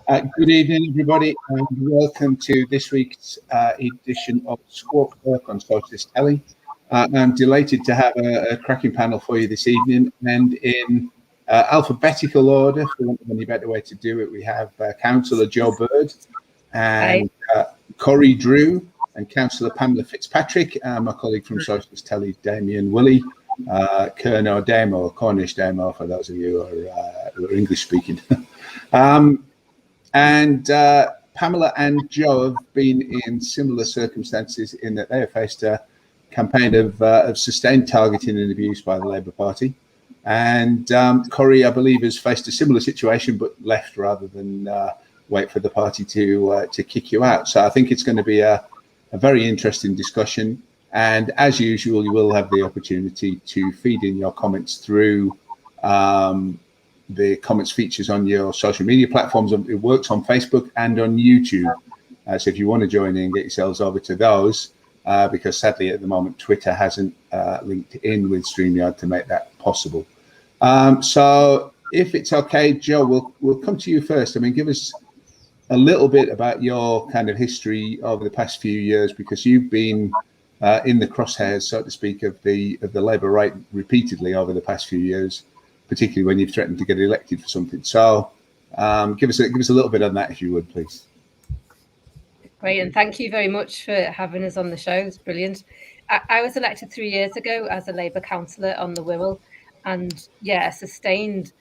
Good evening, everybody, and welcome to this week's edition of Squawk Work on Socialist Telly. I'm delighted to have a cracking panel for you this evening, and in alphabetical order, for want of any better way to do it, we have Councillor Joe Bird and Corey Drew and Councillor Pamela Fitzpatrick, my colleague from Socialist Telly, Damien Woolley, Kerno Demo, Cornish Demo, for those of you who are English speaking. And Pamela and Joe have been in similar circumstances in that they have faced a campaign of sustained targeting and abuse by the Labour Party. And Corey, I believe, has faced a similar situation, but left rather than wait for the party to kick you out. So I think it's going to be a very interesting discussion. And as usual, you will have the opportunity to feed in your comments through the comments features on your social media platforms. It works on Facebook and on YouTube. So if you want to join in, get yourselves over to those, because sadly at the moment, Twitter hasn't linked in with StreamYard to make that possible. So if it's okay, Joe, we'll come to you first. I mean, give us a little bit about your kind of history over the past few years, because you've been in the crosshairs, so to speak, of the Labour right repeatedly over the past few years, particularly when you've threatened to get elected for something. So give us a little bit on that, if you would, please. Great, and thank you very much for having us on the show. It's brilliant. I was elected 3 years ago as a Labour councillor on the Wirral, and a sustained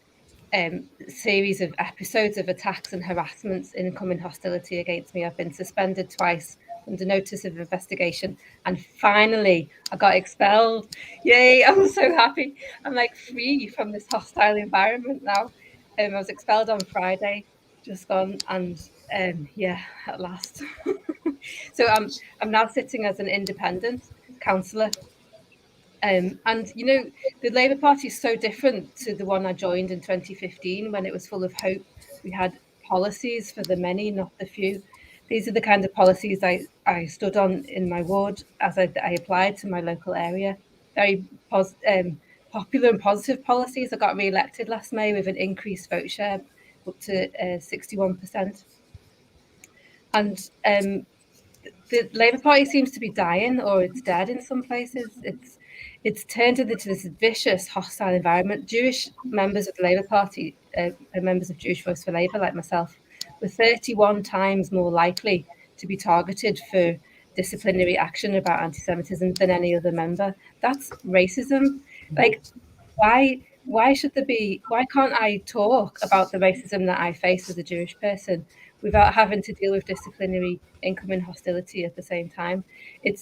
series of episodes of attacks and harassments, incoming hostility against me. I've been suspended twice under notice of investigation, and finally I got expelled. Yay, I'm so happy. I'm like free from this hostile environment now. I was expelled on Friday, just gone, and at last. So I'm now sitting as an independent councillor. And you know, the Labour Party is so different to the one I joined in 2015, when it was full of hope. We had policies for the many, not the few. These are the kind of policies I stood on in my ward as I applied to my local area. Very popular and positive policies. I got re-elected last May with an increased vote share up to 61%. And the Labour Party seems to be dying, or it's dead in some places. It's turned into this vicious, hostile environment. Jewish members of the Labour Party, members of Jewish Voice for Labour, like myself, were 31 times more likely to be targeted for disciplinary action about anti-Semitism than any other member. That's racism. Like, why should there be? Why can't I talk about the racism that I face as a Jewish person without having to deal with disciplinary incoming hostility at the same time? The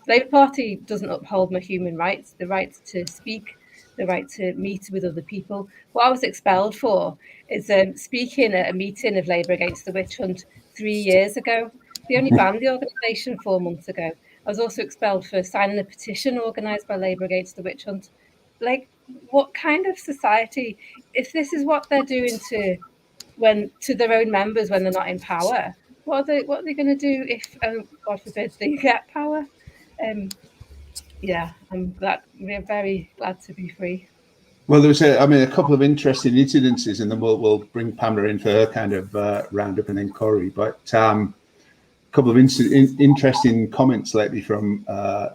Labour Party doesn't uphold my human rights, the right to speak, the right to meet with other people. What I was expelled for is speaking at a meeting of Labour Against the Witch Hunt 3 years ago. They only banned the organisation 4 months ago. I was also expelled for signing a petition organised by Labour Against the Witch Hunt. Like, what kind of society, if this is what they're doing to their own members when they're not in power, what are they going to do if, God forbid, they get power? We're very glad to be free. Well, there was a couple of interesting incidences, and then we'll bring Pamela in for her kind of roundup, and then Corey. But a couple of interesting comments lately from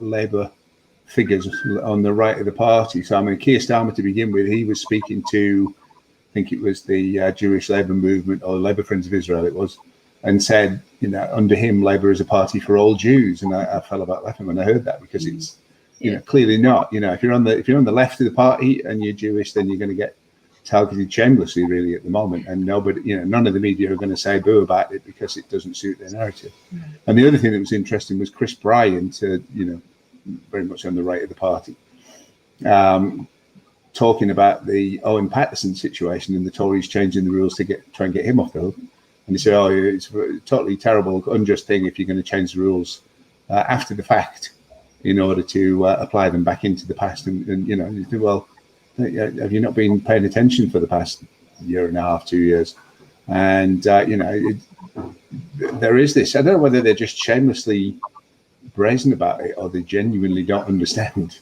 Labour figures on the right of the party. So, I mean, Keir Starmer, to begin with, he was speaking to, I think it was the Jewish Labour movement, or Labour Friends of Israel, it was, and said, you know, under him, Labour is a party for all Jews. And I fell about laughing when I heard that, because it's, you know, clearly not. You know, if you're on the left of the party and you're Jewish, then you're going to get targeted shamelessly, really, at the moment. And nobody, you know, none of the media are going to say boo about it because it doesn't suit their narrative. And the other thing that was interesting was Chris Bryant, you know, very much on the right of the party, talking about the Owen Paterson situation and the Tories changing the rules to try and get him off the hook. And he said, "Oh, it's a totally terrible, unjust thing if you're going to change the rules after the fact in order to apply them back into the past." And you know, you think, well, have you not been paying attention for the past year and a half, 2 years? And you know, there is this. I don't know whether they're just shamelessly brazen about it, or they genuinely don't understand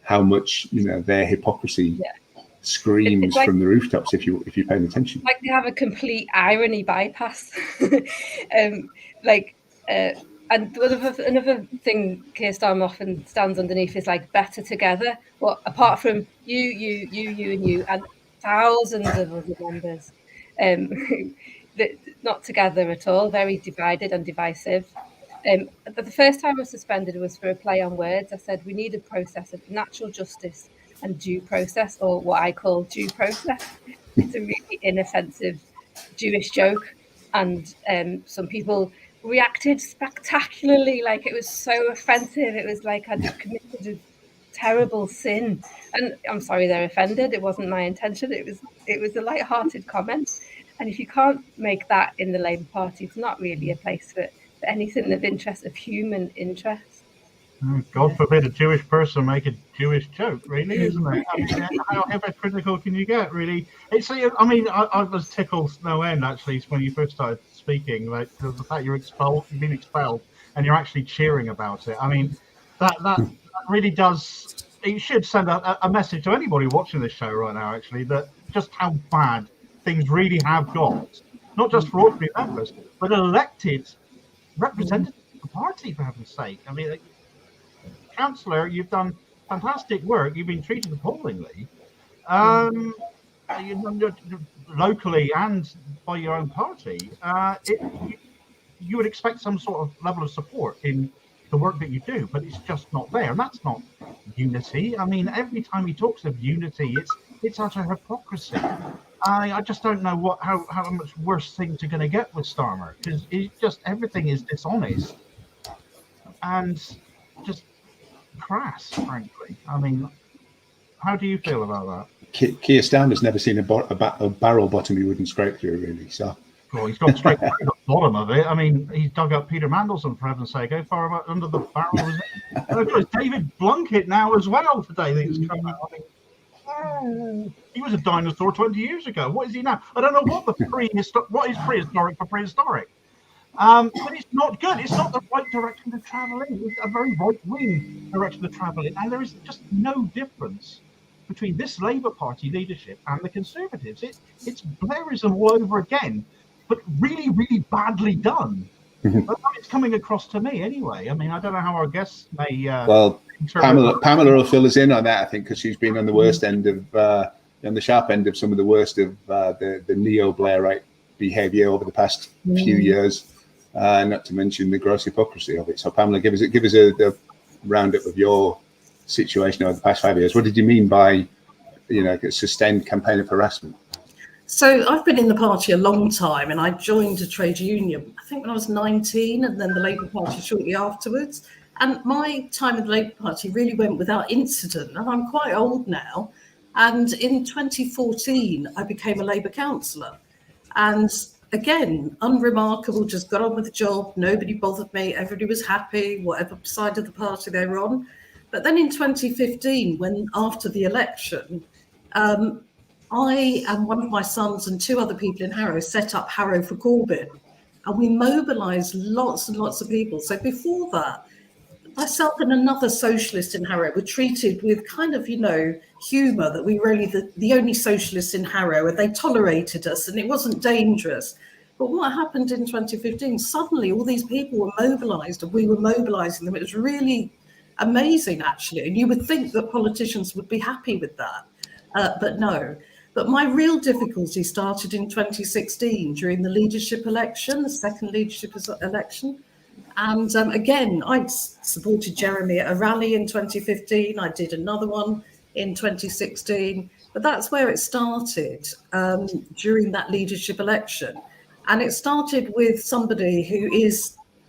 how much, you know, their hypocrisy screams like, from the rooftops if you're paying attention. Like they have a complete irony bypass. And another thing Keir Starmer often stands underneath is like better together. Well, apart from you, and thousands of other members, not together at all, very divided and divisive. But the first time I was suspended was for a play on words. I said we need a process of natural justice and due process, or what I call due process. It's a really inoffensive Jewish joke, and some people reacted spectacularly, like it was so offensive. It was like I'd committed a terrible sin, and I'm sorry they're offended. It wasn't my intention. It was a light-hearted comment, and if you can't make that in the Labour Party, it's not really a place for anything of interest, of human interest. God forbid a Jewish person make a Jewish joke, really, isn't it? I mean, how hypocritical can you get, really? I mean, I was tickled no end, actually, when you first started speaking, like the fact you've been expelled, and you're actually cheering about it. I mean, that really does. It should send a message to anybody watching this show right now, actually, that just how bad things really have got, not just for ordinary members, but elected representatives of the party, for heaven's sake. I mean, councillor, you've done fantastic work. You've been treated appallingly, locally and by your own party. You would expect some sort of level of support in the work that you do, but it's just not there, and that's not unity. I mean, every time he talks of unity, it's utter hypocrisy. I just don't know how much worse things are going to get with Starmer, because everything is dishonest and just crass, frankly. I mean, how do you feel about that? Keir Starmer's never seen a barrel bottom he wouldn't scrape through, really. So, well, he's gone straight to the bottom of it. I mean, he's dug up Peter Mandelson, for heaven's sake. How far under the barrel was it? And of course, David Blunkett now as well today. That's come out. I mean, he was a dinosaur 20 years ago. What is he now? I don't know what what is prehistoric for prehistoric. But it's not good. It's not the right direction to travel in. It's a very right-wing direction to travel in. And there is just no difference between this Labour Party leadership and the Conservatives. It's Blairism all over again, but really, really badly done. That's how it's coming across to me anyway. I mean, I don't know how our guests may... well, Pamela will fill us in on that, I think, because she's been on the worst end of... on the sharp end of some of the worst of the neo-Blairite behaviour over the past few years. Not to mention the gross hypocrisy of it. So, Pamela, give us a roundup of your situation over the past 5 years. What did you mean by, a sustained campaign of harassment? So, I've been in the party a long time, and I joined a trade union, I think when I was 19, and then the Labour Party shortly afterwards. And my time in the Labour Party really went without incident, and I'm quite old now. And in 2014, I became a Labour councillor. And again, unremarkable, just got on with the job. Nobody bothered me. Everybody was happy, whatever side of the party they were on. But then in 2015, after the election, I and one of my sons and two other people in Harrow set up Harrow for Corbyn. And we mobilised lots and lots of people. So before that, myself and another socialist in Harrow were treated with kind of, humour, that we were only the only socialists in Harrow, and they tolerated us and it wasn't dangerous. But what happened in 2015, suddenly all these people were mobilised and we were mobilising them. It was really amazing, actually. And you would think that politicians would be happy with that, but no. But my real difficulty started in 2016 during the leadership election, the second leadership election. And again, I supported Jeremy at a rally in 2015. I did another one in 2016. But that's where it started during that leadership election. And it started with somebody who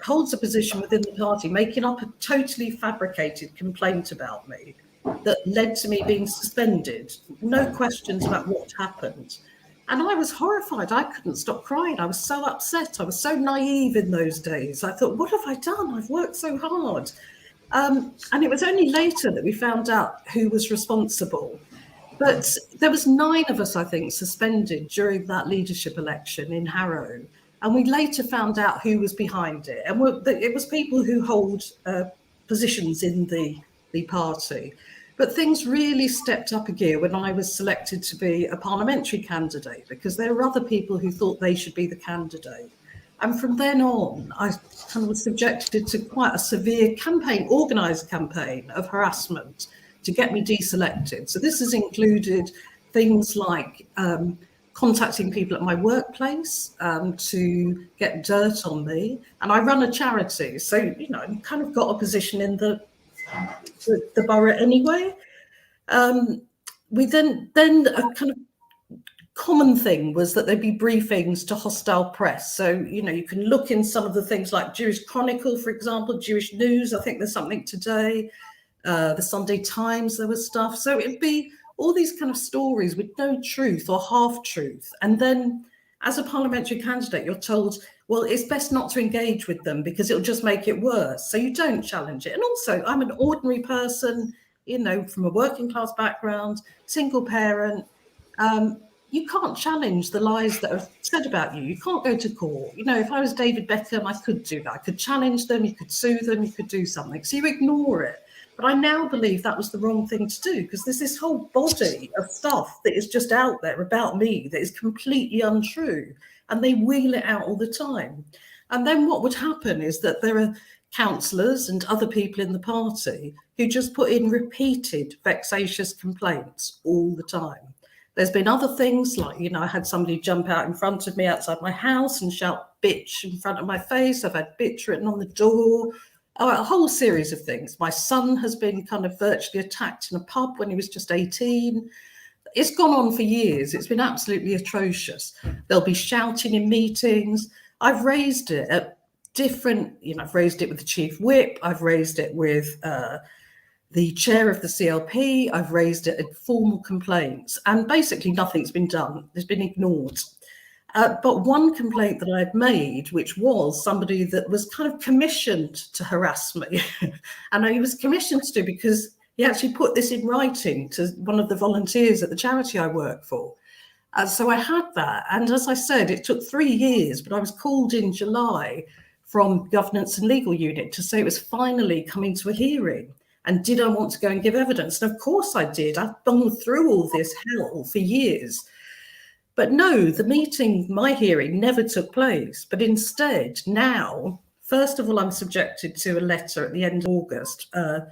holds a position within the party, making up a totally fabricated complaint about me that led to me being suspended. No questions about what happened. And I was horrified. I couldn't stop crying. I was so upset. I was so naive in those days. I thought, what have I done? I've worked so hard. And it was only later that we found out who was responsible. But there was 9 of us, I think, suspended during that leadership election in Harrow. And we later found out who was behind it. And it was people who hold positions in the party. But things really stepped up a gear when I was selected to be a parliamentary candidate, because there were other people who thought they should be the candidate. And from then on, I kind of was subjected to quite a severe campaign, organised campaign of harassment to get me deselected. So this has included things like contacting people at my workplace to get dirt on me. And I run a charity, so, you know, I've kind of got a position in the borough anyway. We then a kind of common thing was that there'd be briefings to hostile press. So, you know, you can look in some of the things like Jewish Chronicle, for example, Jewish News. I think there's something today. The Sunday Times, there was stuff. So it'd be all these kind of stories with no truth or half truth. And then as a parliamentary candidate, you're told, well, it's best not to engage with them because it'll just make it worse. So you don't challenge it. And also, I'm an ordinary person, you know, from a working class background, single parent. You can't challenge the lies that are said about you. You can't go to court. You know, if I was David Beckham, I could do that. I could challenge them, you could sue them, you could do something. So you ignore it. But I now believe that was the wrong thing to do, because there's this whole body of stuff that is just out there about me that is completely untrue. And they wheel it out all the time. And then what would happen is that there are councillors and other people in the party who just put in repeated vexatious complaints all the time. There's been other things like, you know, I had somebody jump out in front of me outside my house and shout bitch in front of my face. I've had bitch written on the door. A whole series of things. My son has been kind of virtually attacked in a pub when he was just 18. It's gone on for years. It's been absolutely atrocious. They'll be shouting in meetings. I've raised it at different, you know, I've raised it with the chief whip. I've raised it with the chair of the CLP. I've raised it at formal complaints, and basically nothing's been done. It's been ignored. But one complaint that I'd made, which was somebody that was kind of commissioned to harass me, and he was commissioned to because he actually put this in writing to one of the volunteers at the charity I work for. So I had that. And as I said, it took 3 years, but I was called in July from Governance and Legal Unit to say it was finally coming to a hearing. And did I want to go and give evidence? And of course I did. I've gone through all this hell for years. But no, the meeting, my hearing, never took place. But instead, now, first of all, I'm subjected to a letter at the end of August, a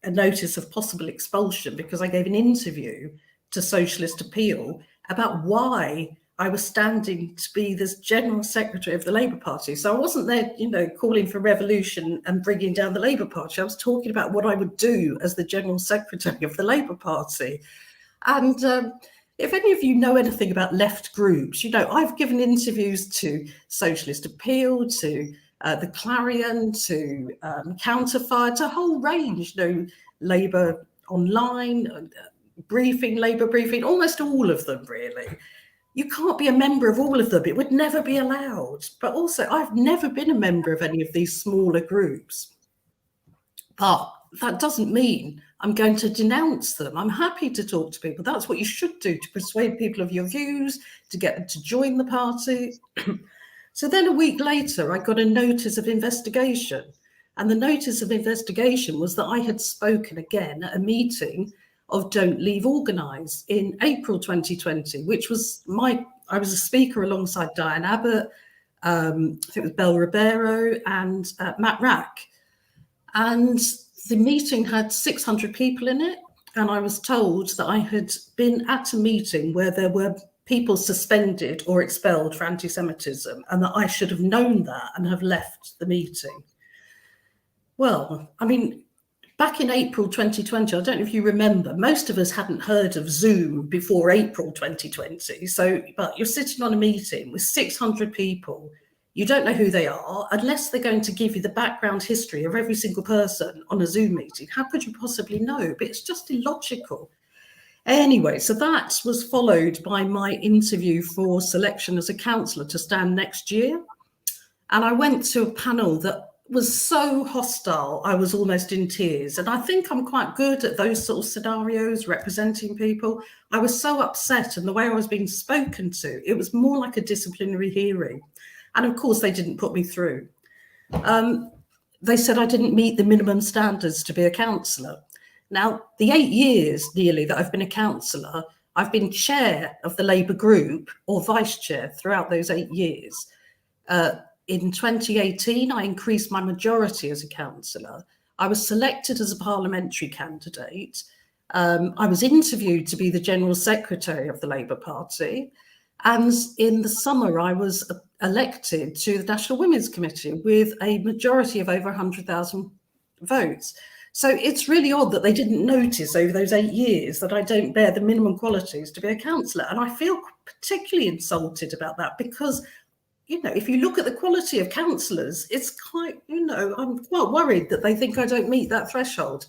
notice of possible expulsion, because I gave an interview to Socialist Appeal about why I was standing to be the General Secretary of the Labour Party. So I wasn't there, you know, calling for revolution and bringing down the Labour Party. I was talking about what I would do as the General Secretary of the Labour Party. And if any of you know anything about left groups, you know, I've given interviews to Socialist Appeal, to the Clarion, to Counterfire, to a whole range, you know, Labour Online, Labour Briefing, almost all of them, really. You can't be a member of all of them. It would never be allowed. But also, I've never been a member of any of these smaller groups. But that doesn't mean I'm going to denounce them. I'm happy to talk to people. That's what you should do, to persuade people of your views, to get them to join the party. So then a week later, I got a notice of investigation. And the notice of investigation was that I had spoken again at a meeting of Don't Leave Organise in April 2020, which was I was a speaker alongside Diane Abbott, I think it was Belle Ribeiro and Matt Rack. And the meeting had 600 people in it. And I was told that I had been at a meeting where there were people suspended or expelled for anti-Semitism, and that I should have known that and have left the meeting. Well, I mean, back in April 2020, I don't know if you remember, most of us hadn't heard of Zoom before April 2020. So, but you're sitting on a meeting with 600 people. You don't know who they are unless they're going to give you the background history of every single person on a Zoom meeting. How could you possibly know? But it's just illogical. Anyway, so that was followed by my interview for selection as a councillor to stand next year. And I went to a panel that was so hostile, I was almost in tears. And I think I'm quite good at those sort of scenarios, representing people. I was so upset, and the way I was being spoken to, it was more like a disciplinary hearing. And of course, they didn't put me through. They said I didn't meet the minimum standards to be a councillor. Now, the 8 years nearly that I've been a councillor, I've been chair of the Labour group or vice chair throughout those 8 years. In 2018, I increased my majority as a councillor. I was selected as a parliamentary candidate. I was interviewed to be the General Secretary of the Labour Party. And in the summer, I was elected to the National Women's Committee with a majority of over 100,000 votes. So it's really odd that they didn't notice over those 8 years that I don't bear the minimum qualities to be a councillor. And I feel particularly insulted about that because, you know, if you look at the quality of councillors, it's quite, you know, I'm quite worried that they think I don't meet that threshold.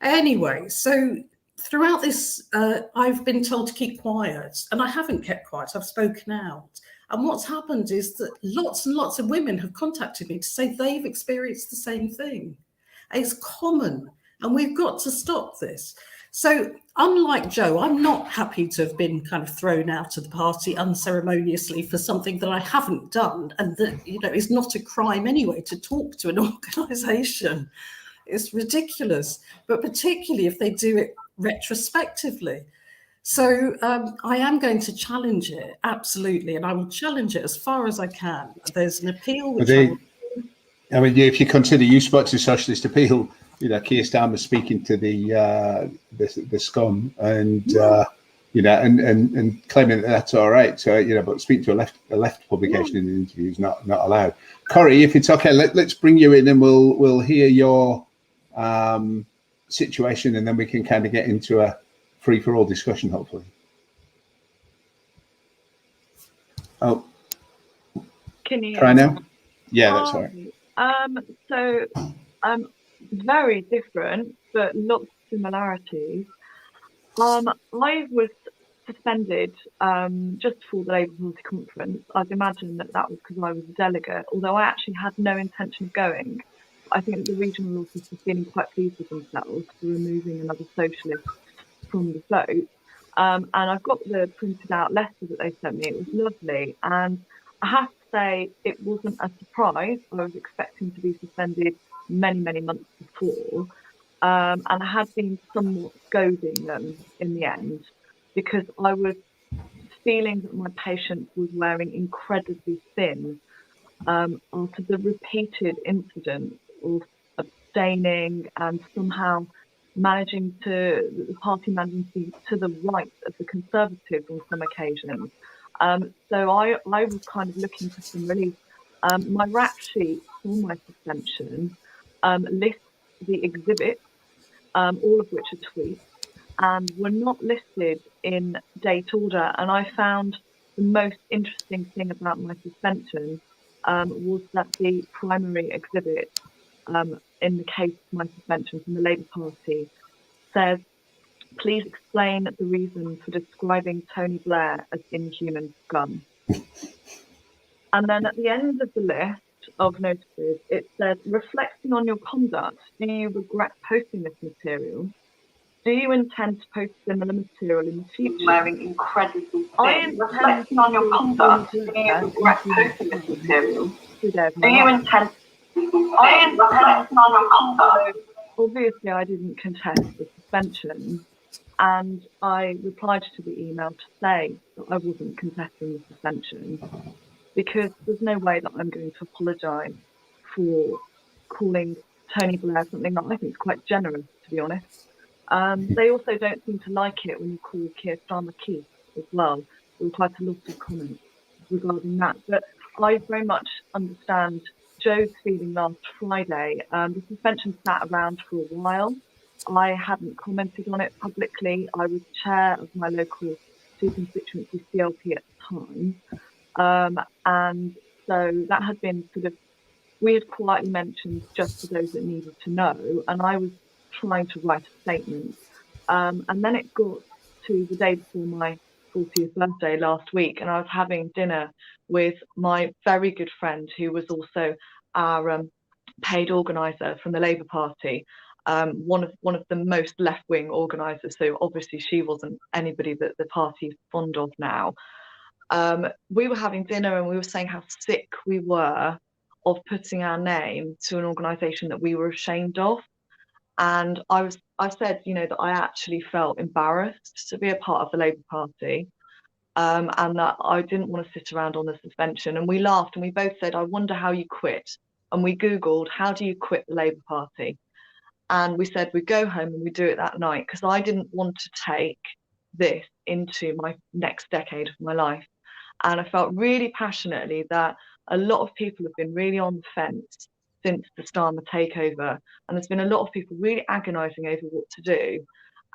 Anyway, so throughout this, I've been told to keep quiet, and I haven't kept quiet. I've spoken out. And what's happened is that lots and lots of women have contacted me to say they've experienced the same thing. It's common, and we've got to stop this. So unlike Joe, I'm not happy to have been kind of thrown out of the party unceremoniously for something that I haven't done, and that, you know, is not a crime anyway to talk to an organisation. It's ridiculous, but particularly if they do it retrospectively. So I am going to challenge it, absolutely, and I will challenge it as far as I can. There's an appeal which I mean, if you consider you spoke to Socialist Appeal, you know, Keir Starmer speaking to the scum and you know, and claiming that that's all right. So, you know, but speaking to a left publication in the interview is not allowed. Corrie, if it's okay, let's bring you in and we'll hear your situation, and then we can kind of get into a free-for-all discussion, hopefully. Oh, can you try now? Yeah, that's all right. So very different, but lots of similarities. I was suspended just before the Labour Party conference. I'd imagine that was because I was a delegate, although I actually had no intention of going. I think the regional office was feeling quite pleased with themselves for removing another socialist from the vote. And I've got the printed out letter that they sent me. It was lovely. And I have to say, it wasn't a surprise. I was expecting to be suspended many, many months before. And I had been somewhat goading them in the end because I was feeling that my patience was wearing incredibly thin after the repeated incidents of abstaining and somehow the party managing to the right of the Conservatives on some occasions. So I was kind of looking for some relief. My rap sheet for my suspension lists the exhibits, all of which are tweets, and were not listed in date order. And I found the most interesting thing about my suspension was that the primary exhibit in the case of my suspension from the Labour Party says, please explain the reason for describing Tony Blair as inhuman scum. And then at the end of the list of notices, it says, reflecting on your conduct, do you regret posting this material? Do you intend to post similar material in the future? Wearing incredibly thin. Reflecting on your conduct, do you regret posting this material? Do you intend? Reflecting on your conduct. So obviously, I didn't contest the suspension, and I replied to the email to say that I wasn't contesting the suspension because there's no way that I'm going to apologise for calling Tony Blair something that I think is quite generous, to be honest. They also don't seem to like it when you call Keir Starmer Keith as well. There were quite a lot of comments regarding that. But I very much understand Joe's feeling last Friday. The suspension sat around for a while. I hadn't commented on it publicly. I was chair of my local constituency CLP at the time. And so that had been we had quietly mentioned just for those that needed to know. And I was trying to write a statement. And then it got to the day before my 40th birthday last week, and I was having dinner with my very good friend who was also our paid organiser from the Labour Party, one of the most left-wing organisers, so obviously she wasn't anybody that the party is fond of now. We were having dinner and we were saying how sick we were of putting our name to an organisation that we were ashamed of. And I said, you know, that I actually felt embarrassed to be a part of the Labour Party, and that I didn't want to sit around on the suspension. And we laughed and we both said, I wonder how you quit. And we Googled, how do you quit the Labour Party? And we said we'd go home and we'd do it that night, because I didn't want to take this into my next decade of my life. And I felt really passionately that a lot of people have been really on the fence since the Starmer takeover. And there's been a lot of people really agonising over what to do.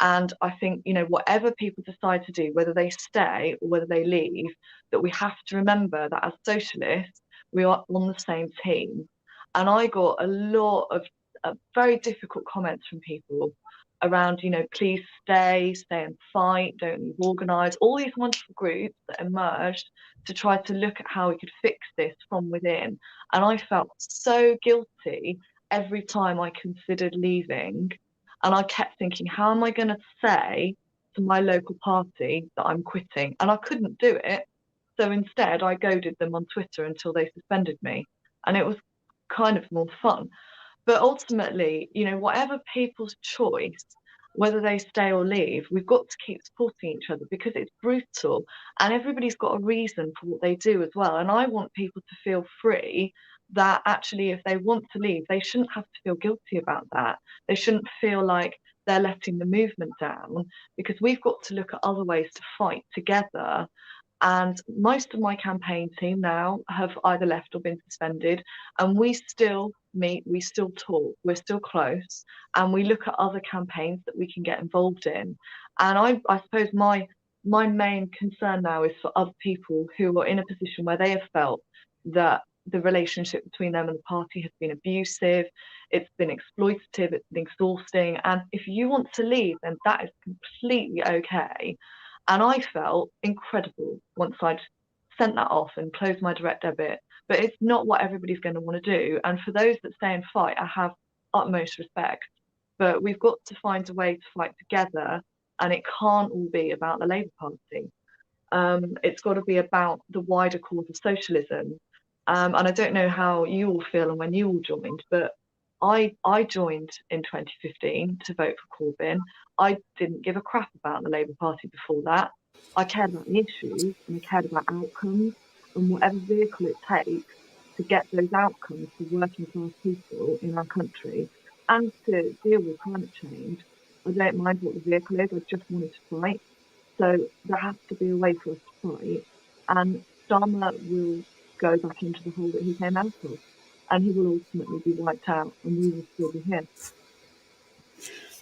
And I think, you know, whatever people decide to do, whether they stay or whether they leave, that we have to remember that as socialists, we are on the same team. And I got a lot of very difficult comments from people around, you know, please stay and fight, don't leave organised, all these wonderful groups that emerged to try to look at how we could fix this from within. And I felt so guilty every time I considered leaving. And I kept thinking, how am I going to say to my local party that I'm quitting? And I couldn't do it. So instead, I goaded them on Twitter until they suspended me. And it was kind of more fun. But ultimately, you know, whatever people's choice, whether they stay or leave, we've got to keep supporting each other, because it's brutal and everybody's got a reason for what they do as well. And I want people to feel free, that actually if they want to leave, they shouldn't have to feel guilty about that. They shouldn't feel like they're letting the movement down, because we've got to look at other ways to fight together. And most of my campaign team now have either left or been suspended, and we still meet, we still talk, we're still close, and we look at other campaigns that we can get involved in. And I suppose my main concern now is for other people who are in a position where they have felt that the relationship between them and the party has been abusive, it's been exploitative, it's been exhausting. And if you want to leave, then that is completely okay. And I felt incredible once I'd sent that off and closed my direct debit. But it's not what everybody's going to want to do. And for those that stay and fight, I have utmost respect. But we've got to find a way to fight together. And it can't all be about the Labour Party. It's got to be about the wider cause of socialism. And I don't know how you all feel and when you all joined, but I joined in 2015 to vote for Corbyn. I didn't give a crap about the Labour Party before that. I cared about the issues and I cared about outcomes and whatever vehicle it takes to get those outcomes for working class people in our country and to deal with climate change. I don't mind what the vehicle is, I just wanted to fight. So there has to be a way for us to fight. And Starmer will go back into the hole that he came out of. And he will ultimately be wiped out, and we will still be here.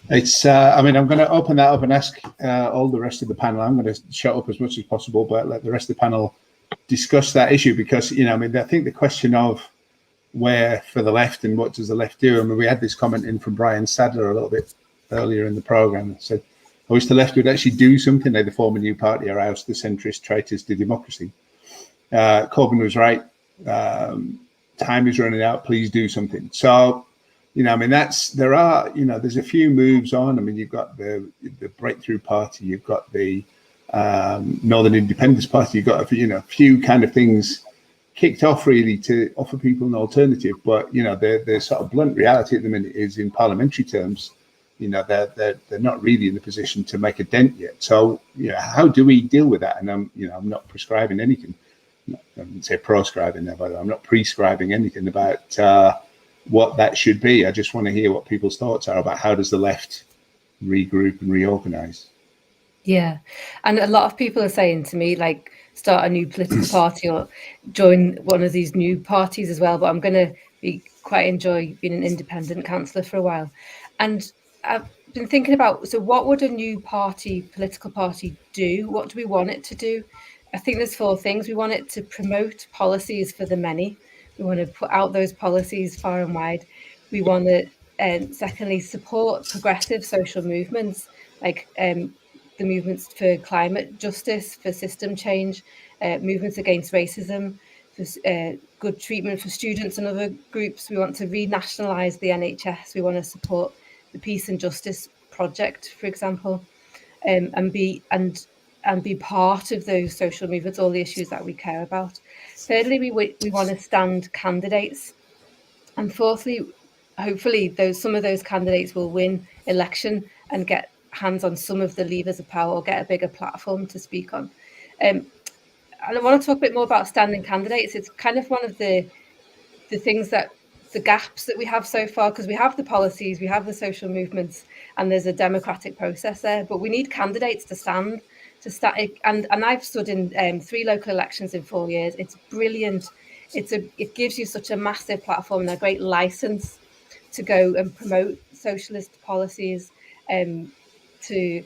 It's, I mean, I'm going to open that up and ask all the rest of the panel. I'm going to shut up as much as possible, but let the rest of the panel discuss that issue, because, you know, I mean, I think the question of where for the left and what does the left do? I mean, we had this comment in from Brian Sadler a little bit earlier in the programme that said, I wish the left would actually do something, either form a new party or oust the centrist traitors to democracy. Corbyn was right. Time is running out, please do something. So, you know, I mean, there are, you know, there's a few moves on. I mean, you've got the Breakthrough Party, you've got the Northern Independence Party, you've got a few kind of things kicked off really to offer people an alternative. But, you know, the sort of blunt reality at the minute is, in parliamentary terms, you know, they're not really in the position to make a dent yet. So, you know, how do we deal with that? And I'm not prescribing anything. I wouldn't say proscribing there, but I'm not prescribing anything about what that should be. I just want to hear what people's thoughts are about how does the left regroup and reorganize. Yeah, and a lot of people are saying to me, like, start a new political party or join one of these new parties as well. But I'm going to quite enjoy being an independent councillor for a while. And I've been thinking about, so what would a new political party do? What do we want it to do? I think there's 4 things. We want it to promote policies for the many. We want to put out those policies far and wide. We want to, secondly, support progressive social movements, like the movements for climate justice, for system change, movements against racism, for good treatment for students and other groups. We want to renationalise the NHS. We want to support the Peace and Justice Project, for example, and be part of those social movements, all the issues that we care about. Thirdly, we want to stand candidates. And fourthly, hopefully some of those candidates will win election and get hands on some of the levers of power, or get a bigger platform to speak on. And I want to talk a bit more about standing candidates. It's kind of one of the things that the gaps that we have so far, because we have the policies, we have the social movements, and there's a democratic process there, but we need candidates to stand. And I've stood in 3 local elections in 4 years. It's brilliant. It gives you such a massive platform and a great license to go and promote socialist policies, to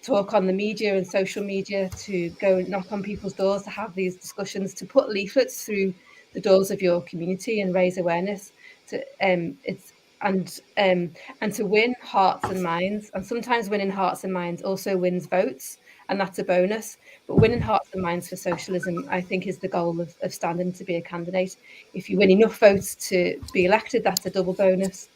talk on the media and social media, to go knock on people's doors, to have these discussions, to put leaflets through the doors of your community and raise awareness. And to win hearts and minds. And sometimes winning hearts and minds also wins votes, and that's a bonus. But winning hearts and minds for socialism, I think, is the goal of standing to be a candidate. If you win enough votes to be elected, that's a double bonus.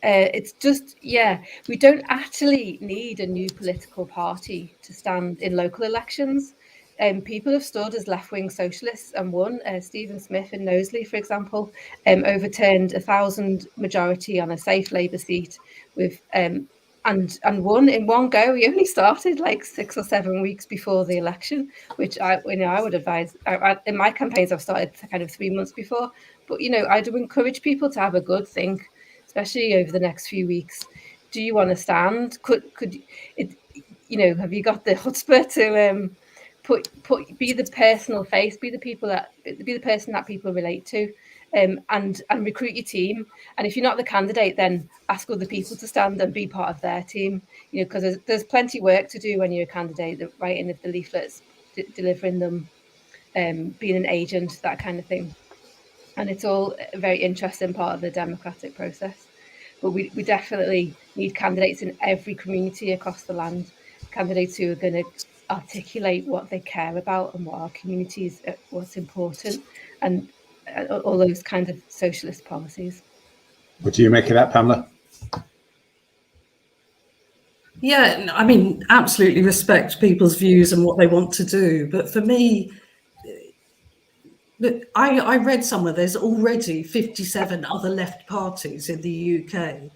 It's just, we don't actually need a new political party to stand in local elections. People have stood as left-wing socialists and won. Stephen Smith in Knowsley, for example, overturned 1,000 majority on a safe Labour seat with and won in one go. He only started like 6 or 7 weeks before the election, which I would advise. In my campaigns, I've started kind of 3 months before. But I'd encourage people to have a good think, especially over the next few weeks. Do you want to stand? Could it? Have you got the chutzpah to be the personal face, be the person that people relate to, and recruit your team. And if you're not the candidate, then ask other people to stand and be part of their team. Because there's plenty of work to do when you're a candidate, writing of the leaflets, delivering them, being an agent, that kind of thing. And it's all a very interesting part of the democratic process. But we definitely need candidates in every community across the land, candidates who are going to articulate what they care about and what our communities, what's important, and all those kinds of socialist policies. What do you make of that, Pamela? Yeah, I mean, absolutely respect people's views and what they want to do. But for me, I read somewhere there's already 57 other left parties in the UK.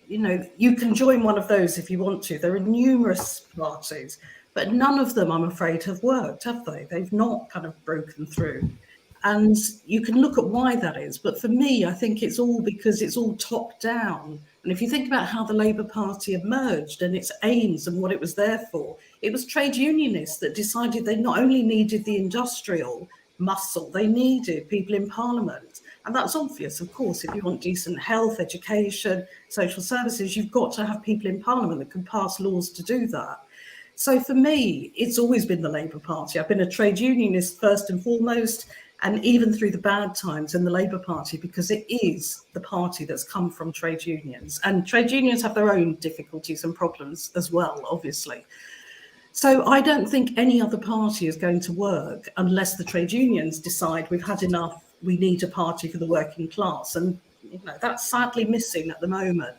You can join one of those if you want to. There are numerous parties, but none of them, I'm afraid, have worked, have they? They've not kind of broken through. And you can look at why that is. But for me, I think it's all because it's all top down. And if you think about how the Labour Party emerged and its aims and what it was there for, it was trade unionists that decided they not only needed the industrial muscle, they needed people in Parliament. And that's obvious, of course. If you want decent health, education, social services, you've got to have people in Parliament that can pass laws to do that. So for me, it's always been the Labour Party. I've been a trade unionist first and foremost, and even through the bad times in the Labour Party, because it is the party that's come from trade unions. And trade unions have their own difficulties and problems as well, obviously. So I don't think any other party is going to work unless the trade unions decide we've had enough, we need a party for the working class. And that's sadly missing at the moment.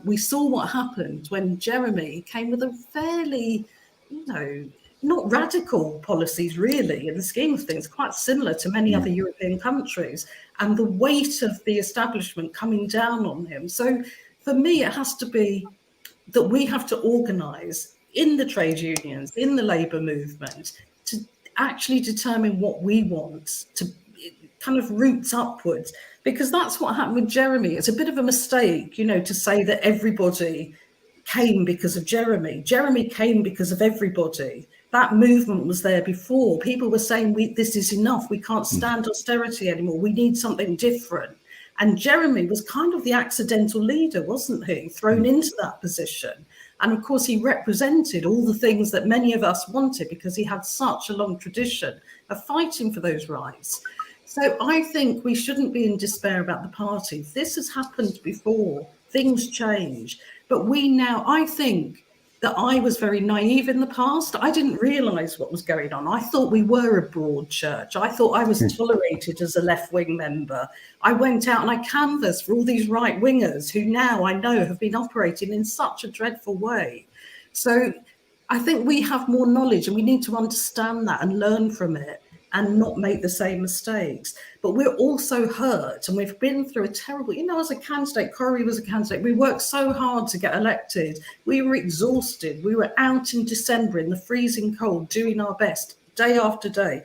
We saw what happened when Jeremy came with a fairly, not radical policies really in the scheme of things, quite similar to many other European countries, and the weight of the establishment coming down on him. So for me, it has to be that we have to organise in the trade unions, in the labour movement, to actually determine what we want, to kind of roots upwards, because that's what happened with Jeremy. It's a bit of a mistake, to say that everybody came because of Jeremy. Jeremy came because of everybody. That movement was there before. People were saying, this is enough. We can't stand austerity anymore. We need something different. And Jeremy was kind of the accidental leader, wasn't he? Thrown into that position. And of course, he represented all the things that many of us wanted because he had such a long tradition of fighting for those rights. So I think we shouldn't be in despair about the party. This has happened before. Things change. But I think that I was very naive in the past. I didn't realise what was going on. I thought we were a broad church. I thought I was tolerated as a left-wing member. I went out and I canvassed for all these right-wingers who now I know have been operating in such a dreadful way. So I think we have more knowledge and we need to understand that and learn from it. and not make the same mistakes. But we're also hurt, and we've been through a terrible, as a candidate, Corey was a candidate, we worked so hard to get elected. We were exhausted. We were out in December in the freezing cold, doing our best day after day.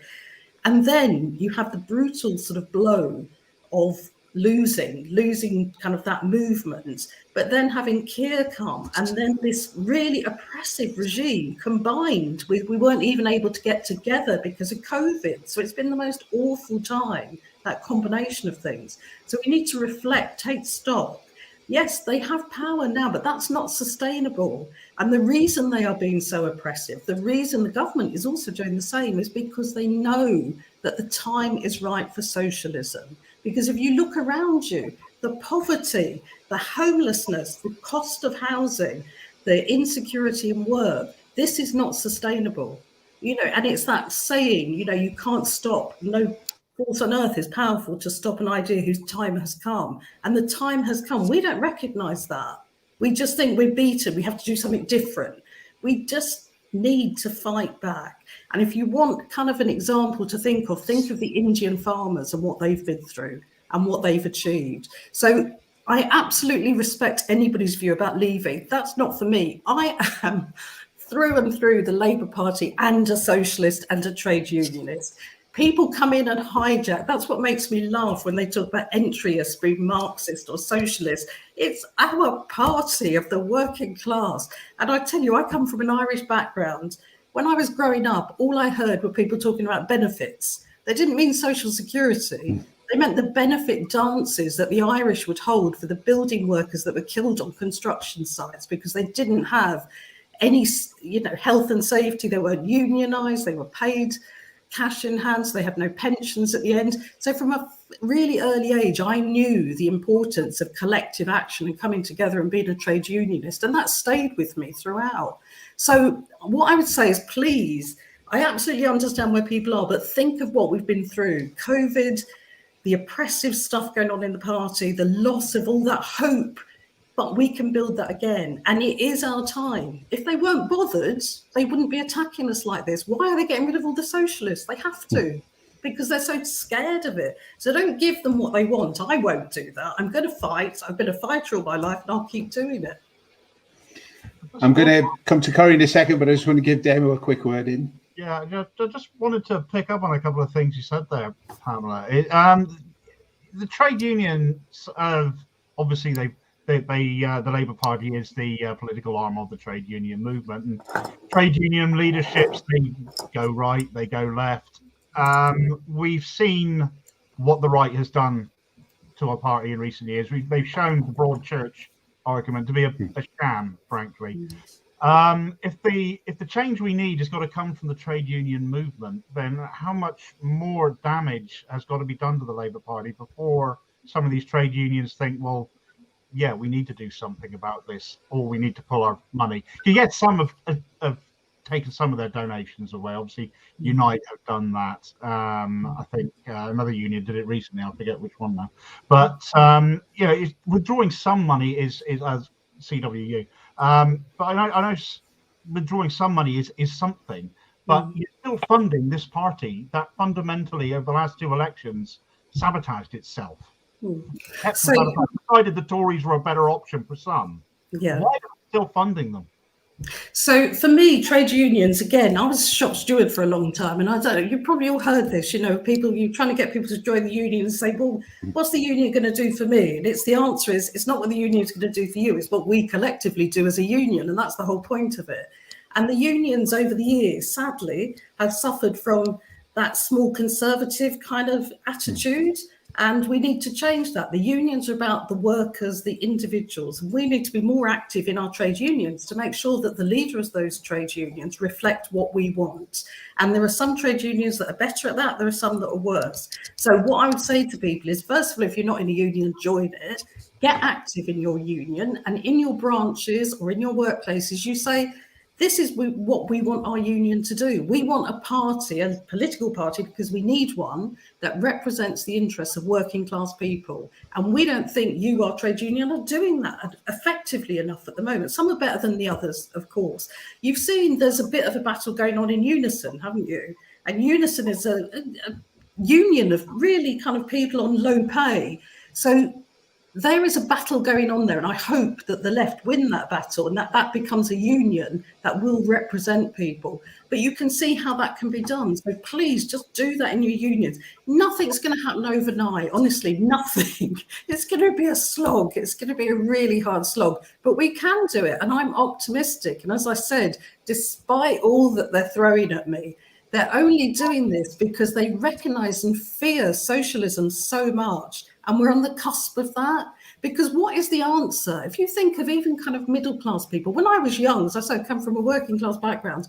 And then you have the brutal sort of blow of losing kind of that movement, but then having Keir come, and then this really oppressive regime combined with, we weren't even able to get together because of COVID. So it's been the most awful time, that combination of things. So we need to reflect, take stock. Yes, they have power now, but that's not sustainable. And the reason they are being so oppressive, the reason the government is also doing the same, is because they know that the time is right for socialism. Because if you look around you, the poverty, the homelessness, the cost of housing, the insecurity in work, this is not sustainable. And it's that saying, you can't stop, no force on earth is powerful to stop an idea whose time has come. And the time has come. We don't recognize that. We just think we're beaten. We have to do something different. We just need to fight back. And if you want kind of an example to think of the Indian farmers and what they've been through and what they've achieved. So I absolutely respect anybody's view about leaving. That's not for me. I am through and through the Labour Party and a socialist and a trade unionist. People come in and hijack. That's what makes me laugh when they talk about entryists being Marxist or socialist. It's our party of the working class. And I tell you, I come from an Irish background. When I was growing up, all I heard were people talking about benefits. They didn't mean social security. They meant the benefit dances that the Irish would hold for the building workers that were killed on construction sites because they didn't have any, health and safety. They weren't unionised. They were paid cash in hand, so they had no pensions at the end. So from a really early age, I knew the importance of collective action and coming together and being a trade unionist, and that stayed with me throughout. So what I would say is, please, I absolutely understand where people are, but think of what we've been through. COVID, the oppressive stuff going on in the party, the loss of all that hope, but we can build that again. And it is our time. If they weren't bothered, they wouldn't be attacking us like this. Why are they getting rid of all the socialists? They have to, because they're so scared of it. So don't give them what they want. I won't do that. I'm going to fight. I've been a fighter all my life, and I'll keep doing it. I'm going to come to Corey in a second, but I just want to give Demo a quick word in. Yeah, I just wanted to pick up on a couple of things you said there, Pamela. The trade unions, obviously, the Labour Party is the political arm of the trade union movement, and trade union leaderships, they go right, they go left. We've seen what the right has done to our party in recent years. They've shown the broad church argument to be a sham, frankly. If the change we need has got to come from the trade union movement, then how much more damage has got to be done to the Labour Party before some of these trade unions think, well, yeah, we need to do something about this, or we need to pull our money. Yet some have taken some of their donations away. Obviously, Unite have done that. I think another union did it recently. I forget which one now. But withdrawing some money is as CWU. But I know withdrawing some money is something. But you're still funding this party that fundamentally, over the last two elections, sabotaged itself. So, decided the Tories were a better option for some. Yeah. Why are we still funding them? So for me, trade unions, again, I was shop steward for a long time, and I don't know, you probably all heard this, people, you're trying to get people to join the union and say, well, what's the union going to do for me? And the answer is, it's not what the union is going to do for you, it's what we collectively do as a union, and that's the whole point of it. And the unions over the years, sadly, have suffered from that small conservative kind of attitude. And we need to change that. The unions are about the workers, the individuals. We need to be more active in our trade unions to make sure that the leaders of those trade unions reflect what we want. And there are some trade unions that are better at that. There are some that are worse. So what I would say to people is, first of all, if you're not in a union, join it. Get active in your union, and in your branches or in your workplaces, you say, this is what we want our union to do. We want a party, a political party, because we need one that represents the interests of working class people. And we don't think you, our trade union, are doing that effectively enough at the moment. Some are better than the others, of course. You've seen there's a bit of a battle going on in Unison, haven't you? And Unison is a union of really kind of people on low pay. So there is a battle going on there, and I hope that the left win that battle and that becomes a union that will represent people. But you can see how that can be done. So please just do that in your unions. Nothing's going to happen overnight. Honestly, nothing. It's going to be a slog. It's going to be a really hard slog, but we can do it. And I'm optimistic. And as I said, despite all that they're throwing at me, they're only doing this because they recognise and fear socialism so much. And we're on the cusp of that. Because what is the answer? If you think of even kind of middle class people, when I was young, as I said, I come from a working class background,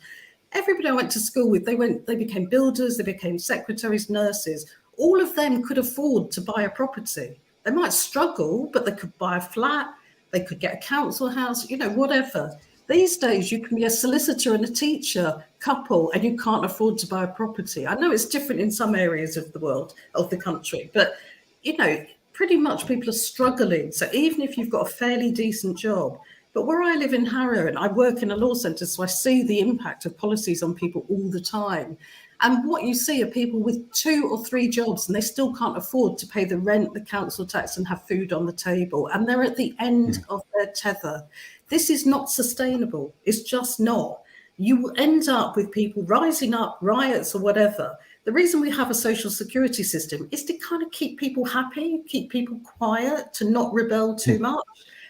everybody I went to school with, they became builders, they became secretaries, nurses. All of them could afford to buy a property. They might struggle, but they could buy a flat, they could get a council house, you know, whatever. These days, you can be a solicitor and a teacher couple, and you can't afford to buy a property. I know it's different in some areas of the world, of the country, but, you know, pretty much people are struggling. So even if you've got a fairly decent job, but where I live in Harrow and I work in a law centre, so I see the impact of policies on people all the time. And what you see are people with 2 or 3 jobs and they still can't afford to pay the rent, the council tax and have food on the table. And they're at the end of their tether. This is not sustainable. It's just not. You will end up with people rising up, riots or whatever. The reason we have a social security system is to kind of keep people happy, keep people quiet, to not rebel too much.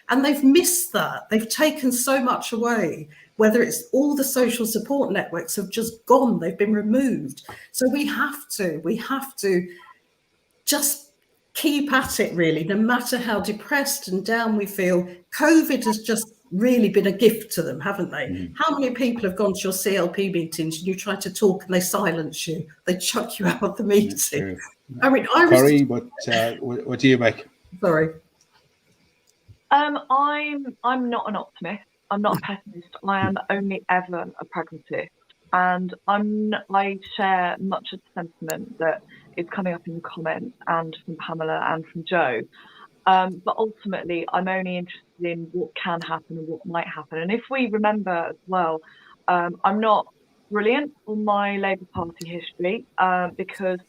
And they've missed that. They've taken so much away, whether it's all the social support networks have just gone, they've been removed. So we have to just keep at it, really, no matter how depressed and down we feel. COVID has just really been a gift to them, haven't they? How many people have gone to your CLP meetings and you try to talk and they silence you, they chuck you out of the meeting? I mean, Corey, what do you make? Sorry. I'm not an optimist. I'm not a pessimist. I am only ever a pragmatist, and I share much of the sentiment that is coming up in the comments and from Pamela and from Joe. But ultimately, I'm only interested in what can happen and what might happen. And if we remember as well, I'm not brilliant on my Labour Party history because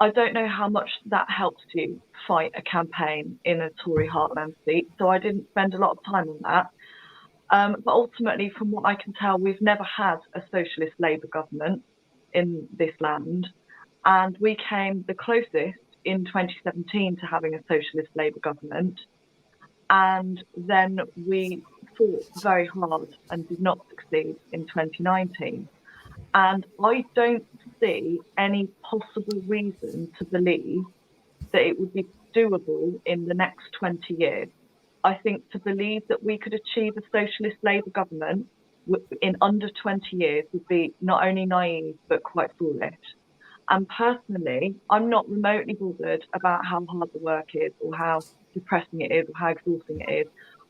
I don't know how much that helps you fight a campaign in a Tory heartland seat. So I didn't spend a lot of time on that. But ultimately, from what I can tell, we've never had a socialist Labour government in this land. And we came the closest in 2017 to having a socialist Labour government. And then we fought very hard and did not succeed in 2019. And I don't see any possible reason to believe that it would be doable in the next 20 years. I think to believe that we could achieve a socialist Labour government in under 20 years would be not only naive, but quite foolish. And personally, I'm not remotely bothered about how hard the work is or how depressing it is or how exhausting it is.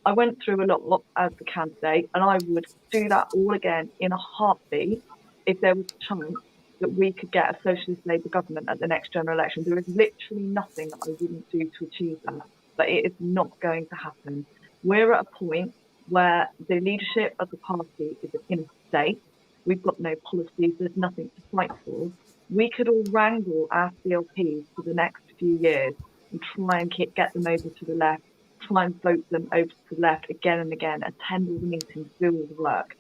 I went through a lot as a candidate, and I would do that all again in a heartbeat if there was a chance that we could get a socialist Labour government at the next general election. There is literally nothing that I wouldn't do to achieve that, but it is not going to happen. We're at a point where the leadership of the party is in a state. We've got no policies, there's nothing to fight for. We could all wrangle our CLPs for the next few years and try and get them over to the left, try and vote them over to the left again and again, attend all the meetings, do all the work.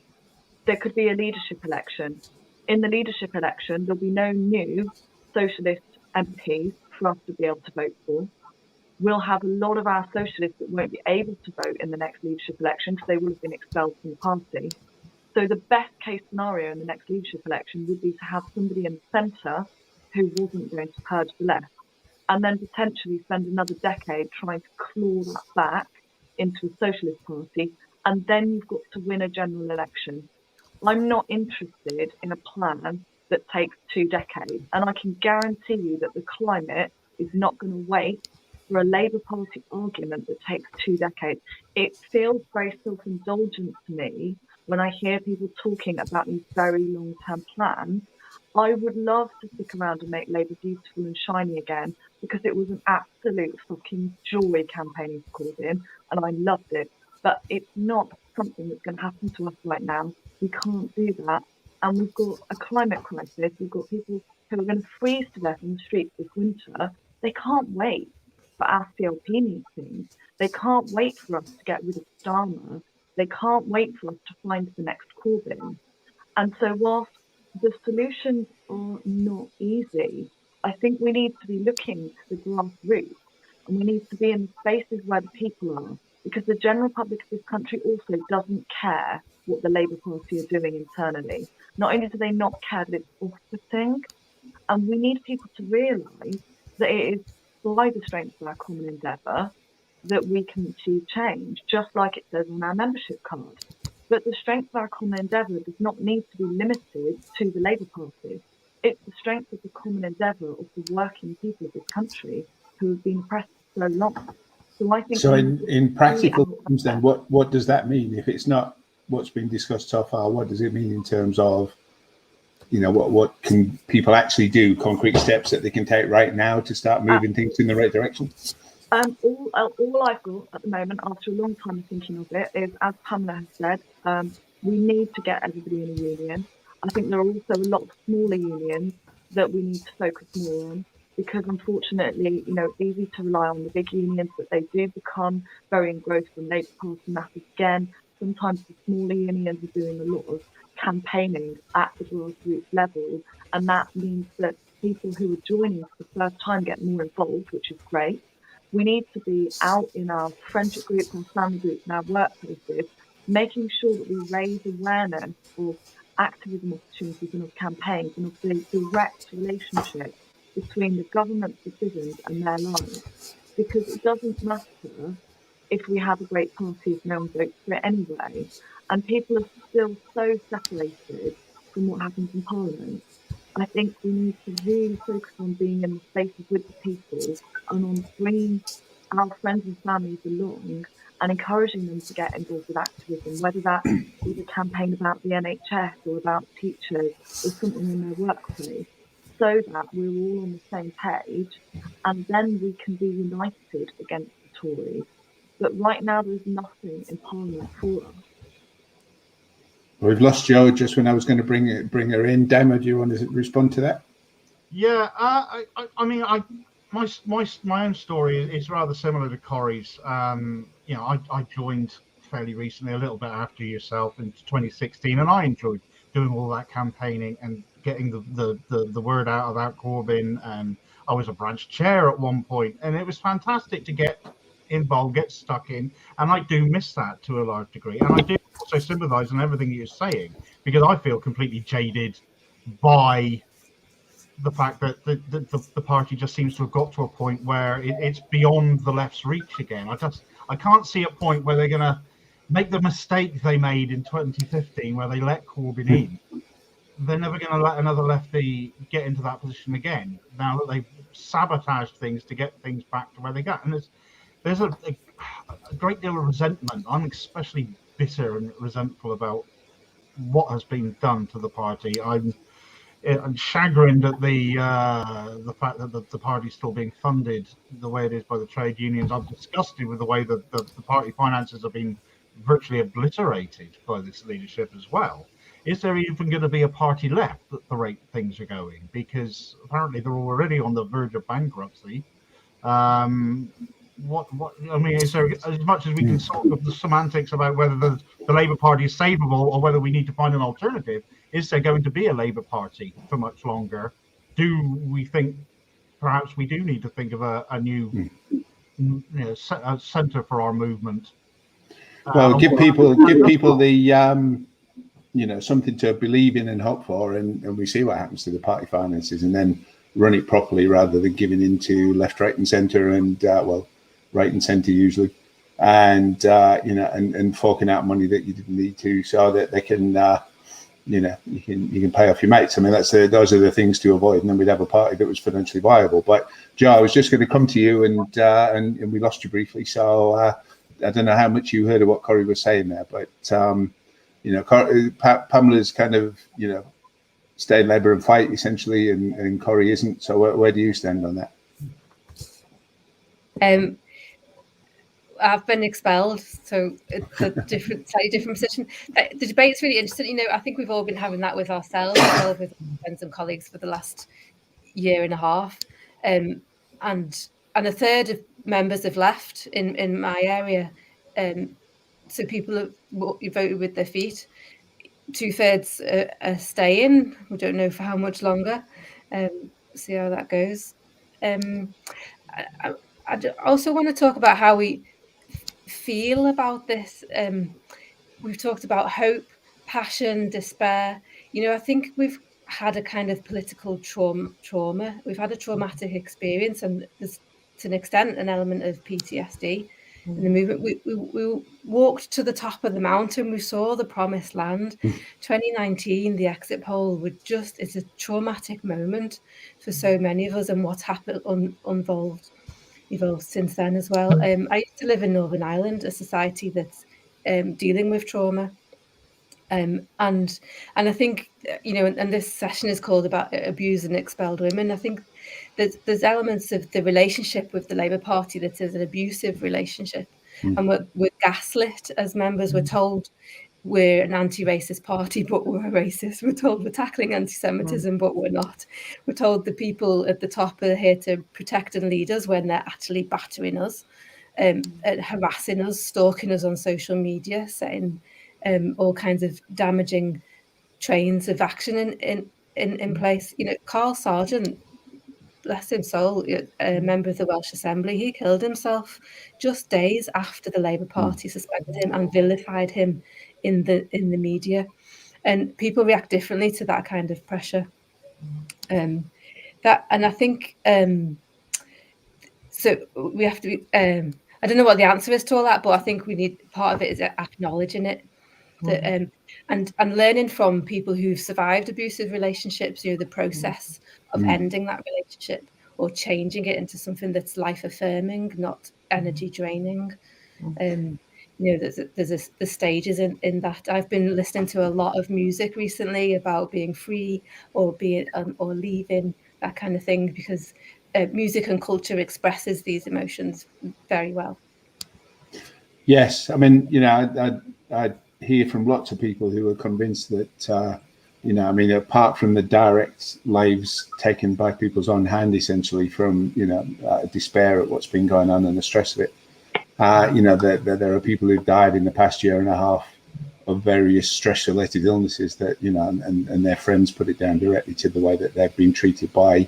There could be a leadership election. In the leadership election, there'll be no new socialist MPs for us to be able to vote for. We'll have a lot of our socialists that won't be able to vote in the next leadership election because they will have been expelled from the party. So the best case scenario in the next leadership election would be to have somebody in the centre who wasn't going to purge the left, and then potentially spend another decade trying to claw that back into a socialist party, and then you've got to win a general election. I'm not interested in a plan that takes 2 decades, and I can guarantee you that the climate is not going to wait for a Labour Party argument that takes 2 decades. It feels very self-indulgent to me when I hear people talking about these very long-term plans. I would love to stick around and make Labour beautiful and shiny again, because it was an absolute fucking joy campaigning for Corbyn, and I loved it. But it's not something that's going to happen to us right now. We can't do that. and we've got a climate crisis. We've got people who are going to freeze to death in the streets this winter. They can't wait for our CLP meetings. They can't wait for us to get rid of Starmer. They can't wait for us to find the next Corbyn. And so whilst the solutions are not easy, I think we need to be looking to the grassroots, and we need to be in the spaces where the people are, because the general public of this country also doesn't care what the Labour Party are doing internally. Not only do they not care, but it's off-putting. And we need people to realise that it is by the strength of our common endeavour that we can achieve change, just like it says on our membership card. But the strength of our common endeavour does not need to be limited to the Labour Party. It's the strength of the common endeavour of the working people of this country who have been oppressed for so long. So I think. So in practical terms, then, what does that mean? If it's not what's been discussed so far, what does it mean in terms of, you know, what can people actually do? Concrete steps that they can take right now to start moving things in the right direction. All I've got at the moment, after a long time of thinking of it, is, as Pamela has said, we need to get everybody in a union. I think there are also a lot of smaller unions that we need to focus more on, because unfortunately, you know, it's easy to rely on the big unions, but they do become very engrossed in Labour Party matters again. Sometimes the smaller unions are doing a lot of campaigning at the grassroots level, and that means that people who are joining for the first time get more involved, which is great. We need to be out in our friendship groups and family groups and our workplaces, making sure that we raise awareness of activism opportunities and of campaigns and of the direct relationship between the government's decisions and their lives. Because it doesn't matter if we have a great party if no one votes for it anyway. And people are still so separated from what happens in Parliament. I think we need to really focus on being in the spaces with the people and on bringing our friends and families along and encouraging them to get involved with activism, whether that is a campaign about the NHS or about teachers or something in their workplace, so that we're all on the same page, and then we can be united against the Tories. But right now there's nothing in Parliament for us. We've lost Jo just when I was going to bring her in. Demo, do you want to respond to that? Yeah, I mean, my own story is rather similar to Corey's. You know, I joined fairly recently, a little bit after yourself, in 2016, and I enjoyed doing all that campaigning and getting the word out about Corbyn. And I was a branch chair at one point, and it was fantastic to get involved, get stuck in, and I do miss that to a large degree. And I do also sympathise on everything you're saying, because I feel completely jaded by the fact that the party just seems to have got to a point where it's beyond the left's reach again. I can't see a point where they're going to make the mistake they made in 2015, where they let Corbyn in. They're never going to let another lefty get into that position again, now that they've sabotaged things to get things back to where they got. And there's a great deal of resentment. I'm especially bitter and resentful about what has been done to the party. I'm chagrined at the fact that the party's still being funded the way it is by the trade unions. I'm disgusted with the way that the party finances have been virtually obliterated by this leadership as well. Is there even going to be a party left at the rate things are going? Because apparently they're already on the verge of bankruptcy. What I mean, is there, as much as we can sort of the semantics about whether the Labour Party is savable or whether we need to find an alternative, is there going to be a Labour Party for much longer? Do we think perhaps we do need to think of a new centre for our movement? Well, give people the something to believe in and hope for, and we see what happens to the party finances, and then run it properly rather than giving into left, right, and centre, and right and centre usually, and and forking out money that you didn't need to, so that they can you can pay off your mates. I mean, those are the things to avoid, and then we'd have a party that was financially viable. But Jo, I was just going to come to you, and we lost you briefly, so I don't know how much you heard of what Corey was saying there, but Pamela's kind of stay in Labour and fight essentially, and Corey isn't. So where do you stand on that? I've been expelled, so it's a slightly different position. The debate's really interesting. You know, I think we've all been having that with ourselves, as well as with friends and colleagues for the last year and a half, and a third of members have left in my area, so people have voted with their feet. 2/3 are staying. We don't know for how much longer. See how that goes. I also want to talk about how we feel about this. We've talked about hope, passion, despair. You know, I think we've had a kind of political trauma. We've had a traumatic experience, and there's, to an extent, an element of PTSD in the movement. We walked to the top of the mountain. We saw the promised land. 2019, the exit poll it's a traumatic moment for so many of us, and what's happened evolved since then as well. I used to live in Northern Ireland, a society that's dealing with trauma. And I think, you know, and this session is called about abused and expelled women. I think there's elements of the relationship with the Labour Party that is an abusive relationship, and we're gaslit as members. We're told we're an anti-racist party, but we're racist. We're told we're tackling anti-Semitism, but we're not. We're told the people at the top are here to protect and lead us when they're actually battering us, harassing us, stalking us on social media, setting all kinds of damaging trains of action in place. You know, Carl Sargent, bless him soul, a member of the Welsh Assembly, he killed himself just days after the Labour Party suspended him and vilified him in the media. And people react differently to that kind of pressure. And I think so we have to be. I don't know what the answer is to all that, but I think we need, part of it is acknowledging it. That, and learning from people who've survived abusive relationships, you know, the process of ending that relationship or changing it into something that's life affirming, not energy draining. You know, there's the stages in that. I've been listening to a lot of music recently about being free or being or leaving, that kind of thing, because music and culture expresses these emotions very well. Yes, I mean, you know, I hear from lots of people who are convinced that, you know, I mean, apart from the direct lives taken by people's own hand, essentially from, you know, despair at what's been going on and the stress of it, you know, there are people who've died in the past year and a half of various stress-related illnesses that, you know, and their friends put it down directly to the way that they've been treated by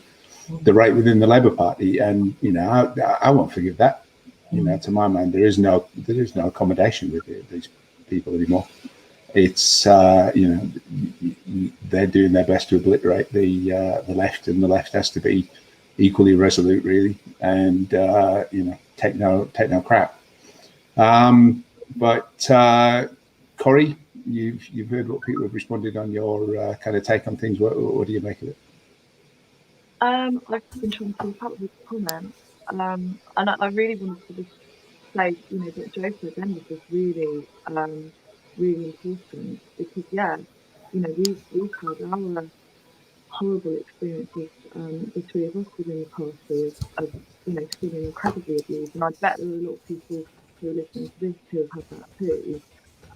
the right within the Labour Party. And, you know, I won't forgive that. You know, to my mind, there is no accommodation with these people anymore. It's you know, they're doing their best to obliterate the left, and the left has to be equally resolute, really, and you know, take no crap. But Corey, you've heard what people have responded on your kind of take on things. What do you make of it? I've been trying to keep up with the comments, and I really wanted to just say, you know, that Joe for them was really, really important, because yeah, you know, we've had our horrible experiences, the three of us within the party, of you know, feeling incredibly abused, and I bet there are a lot of people who are listening to this who have had that too,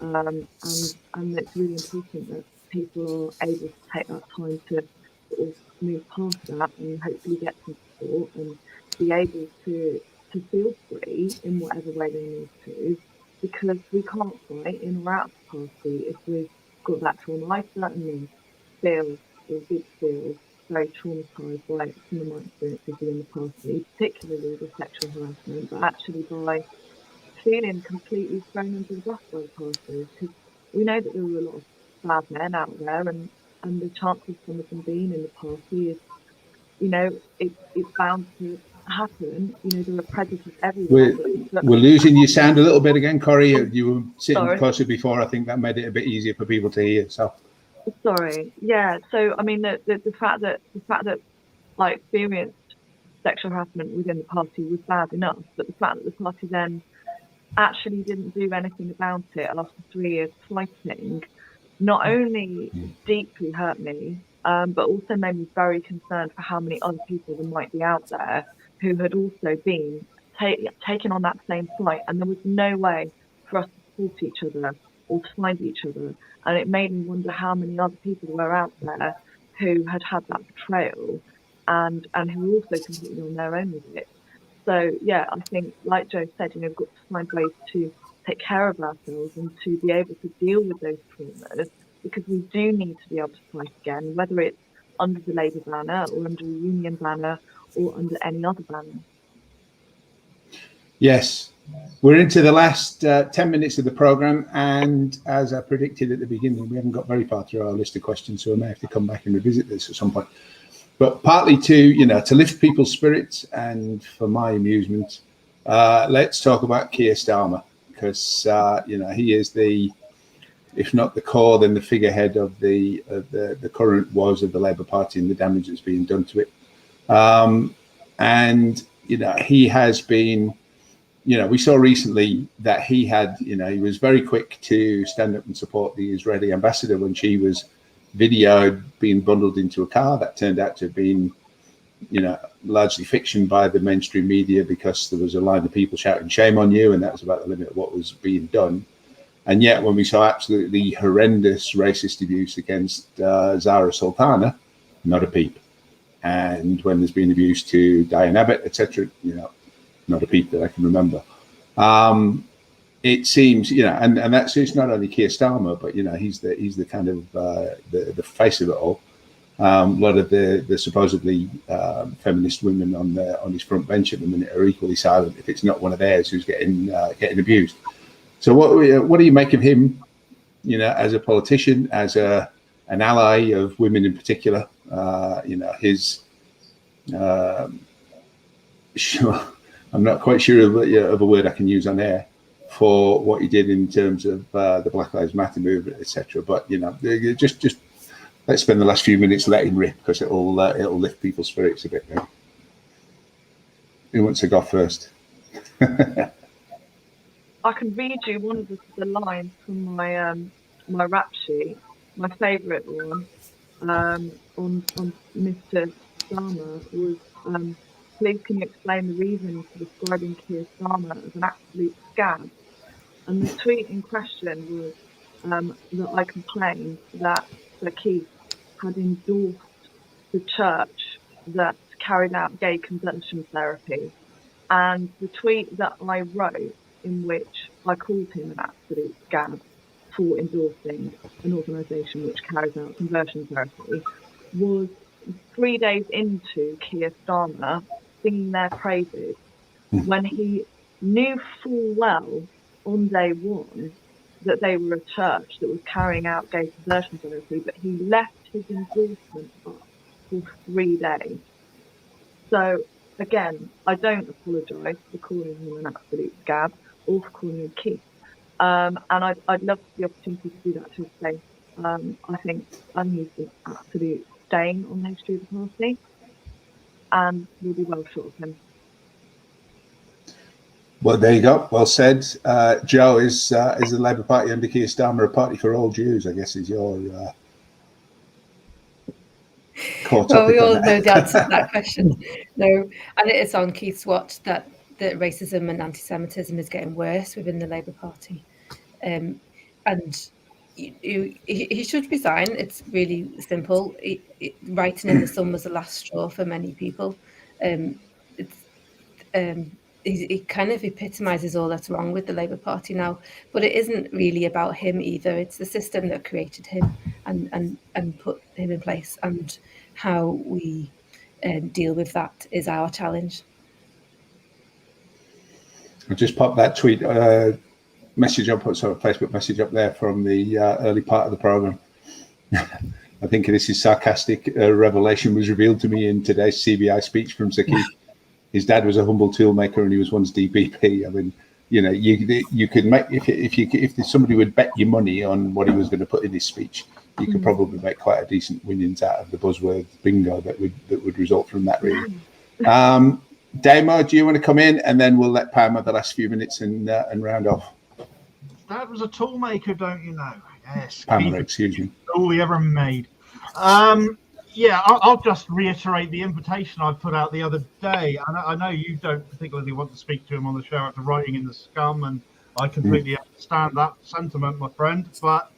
and it's really important that people are able to take that time to sort of move past that and hopefully get some support and be able to feel free in whatever way they need to, because we can't fight in or out of the party if we've got that trauma. I certainly feel or did feel very traumatised by some of my experiences within the party, particularly the sexual harassment, but actually by feeling completely thrown under the bus by the party, because we know that there are a lot of bad men out there, and the chance of some of them being in the party is, you know, it's bound to happen. You know, there are predators everywhere. We're losing your sound a little bit again, Corey. You were sitting closer before. I think that made it a bit easier for people to hear. So sorry. Yeah. So I mean, the fact that I experienced sexual harassment within the party was bad enough, but the fact that the party then actually didn't do anything about it after 3 years fighting not only deeply hurt me, but also made me very concerned for how many other people there might be out there who had also been taken on that same fight, and there was no way for us to support each other or to find each other. And it made me wonder how many other people were out there who had that betrayal and who were also completely on their own with it. So yeah, I think, like Joe said, we've got to find ways to take care of ourselves and to be able to deal with those traumas, because we do need to be able to fight again, whether it's under the Labour banner or under a union banner or under any other banner. Yes, we're into the last 10 minutes of the programme, and as I predicted at the beginning, we haven't got very far through our list of questions, so I may have to come back and revisit this at some point. But partly to lift people's spirits and for my amusement, let's talk about Keir Starmer, because he is the, if not the core, then the figurehead of the current woes of the Labour Party and the damage that's being done to it. And he has been. We saw recently that he was very quick to stand up and support the Israeli ambassador when she was videoed being bundled into a car. That turned out to have been, largely fiction by the mainstream media, because there was a line of people shouting "shame on you," and that was about the limit of what was being done. And yet, when we saw absolutely horrendous racist abuse against Zara Sultana, not a peep. And when there's been abuse to Diane Abbott, etc., not a peep that I can remember. It seems, and that's, it's not only Keir Starmer, but he's the kind of the face of it all. A lot of the supposedly feminist women on his front bench at the minute are equally silent if it's not one of theirs who's getting abused. So what do you make of him? As a politician, as an ally of women in particular. His sure. I'm not quite sure of a word I can use on air for what he did in terms of the Black Lives Matter movement, etc. But just let's spend the last few minutes letting rip, because it'll lift people's spirits a bit. Now. Who wants to go first? I can read you one of the lines from my rap sheet. My favourite one on Mr. Starmer was. Please, can you explain the reason for describing Keir Starmer as an absolute scab? And the tweet in question was that I complained that Sir Keith had endorsed the church that carried out gay conversion therapy. And the tweet that I wrote, in which I called him an absolute scab for endorsing an organisation which carries out conversion therapy, was 3 days into Keir Starmer singing their praises, when he knew full well on day one that they were a church that was carrying out gay conversion therapy, but he left his endorsement up for 3 days. So again, I don't apologise for calling him an absolute scab or for calling him Keith. And I'd love the opportunity to do that to his face. I think he's an absolute stain on the history of the party, and will be well short of him. Well, there you go. Well said. Joe, is the Labour Party under Keir Starmer a party for all Jews? I guess is your core topic. Well, we all know the answer to that question. No, and it is on Keith's watch that racism and anti-Semitism is getting worse within the Labour Party, and he should resign. It's really simple. Writing in the sun was the last straw for many people. It kind of epitomises all that's wrong with the Labour Party now. But it isn't really about him either. It's the system that created him and put him in place, and how we deal with that is our challenge. I just popped that tweet message up, sort of Facebook message up there from the early part of the programme. I think this is sarcastic. A revelation was revealed to me in today's CBI speech from Sir Keith. His dad was a humble toolmaker and he was once DPP. I mean, you could make, if somebody would bet you money on what he was going to put in his speech, you could probably make quite a decent winnings out of the buzzword bingo that would result from that, really. Damo, do you want to come in, and then we'll let Pam have the last few minutes and round off. Dad was a toolmaker, don't you know? Yes. Pamela, excuse me. All he ever made. Yeah, I'll just reiterate the invitation I put out the other day. I know you don't particularly want to speak to him on the show after writing in the scum, and I completely understand that sentiment, my friend. But